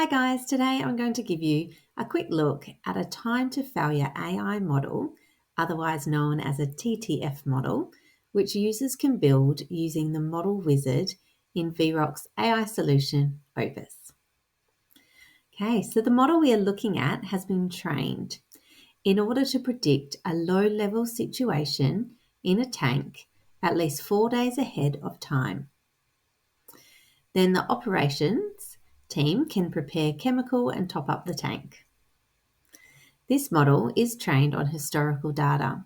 Hi guys, today I'm going to give you a quick look at a time to failure AI model, otherwise known as a TTF model, which users can build using the model wizard in VROC's AI solution, OPUS. Okay, so the model we are looking at has been trained in order to predict a low-level situation in a tank at least 4 days ahead of time. Then the operations team can prepare chemical and top up the tank. This model is trained on historical data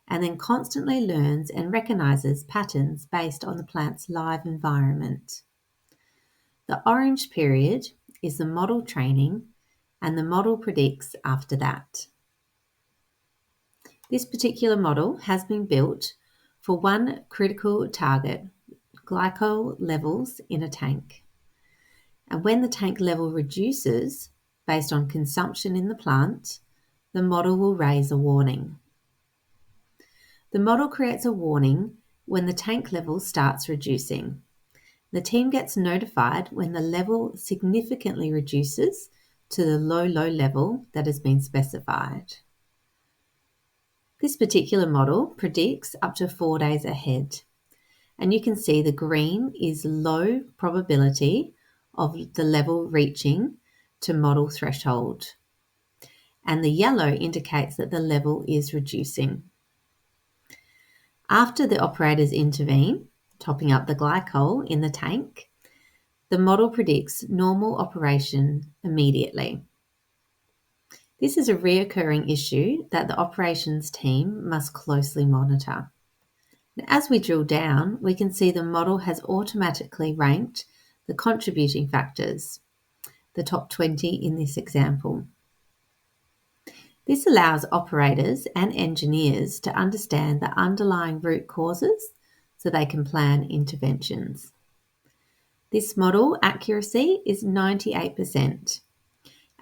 and then constantly learns and recognises patterns based on the plant's live environment. The orange period is the model training and the model predicts after that. This particular model has been built for one critical target, glycol levels in a tank. And when the tank level reduces based on consumption in the plant, the model will raise a warning. The model creates a warning when the tank level starts reducing. The team gets notified when the level significantly reduces to the low level that has been specified. This particular model predicts up to 4 days ahead. And you can see the green is low probability of the level reaching to model threshold. And the yellow indicates that the level is reducing. After the operators intervene, topping up the glycol in the tank, the model predicts normal operation immediately. This is a reoccurring issue that the operations team must closely monitor. As we drill down, we can see the model has automatically ranked the contributing factors, the top 20 in this example. This allows operators and engineers to understand the underlying root causes so they can plan interventions. This model accuracy is 98%,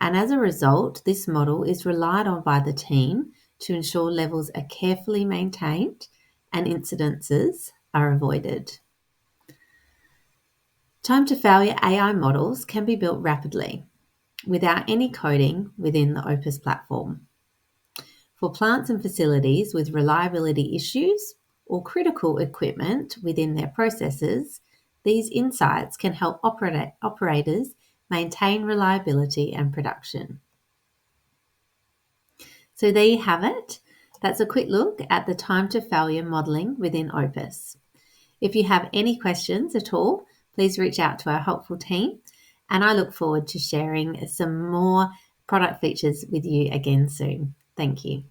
and as a result, this model is relied on by the team to ensure levels are carefully maintained and incidences are avoided. Time to failure AI models can be built rapidly without any coding within the OPUS platform. For plants and facilities with reliability issues or critical equipment within their processes, these insights can help operators maintain reliability and production. So there you have it. That's a quick look at the time to failure modelling within OPUS. If you have any questions at all, please reach out to our helpful team, and I look forward to sharing some more product features with you again soon. Thank you.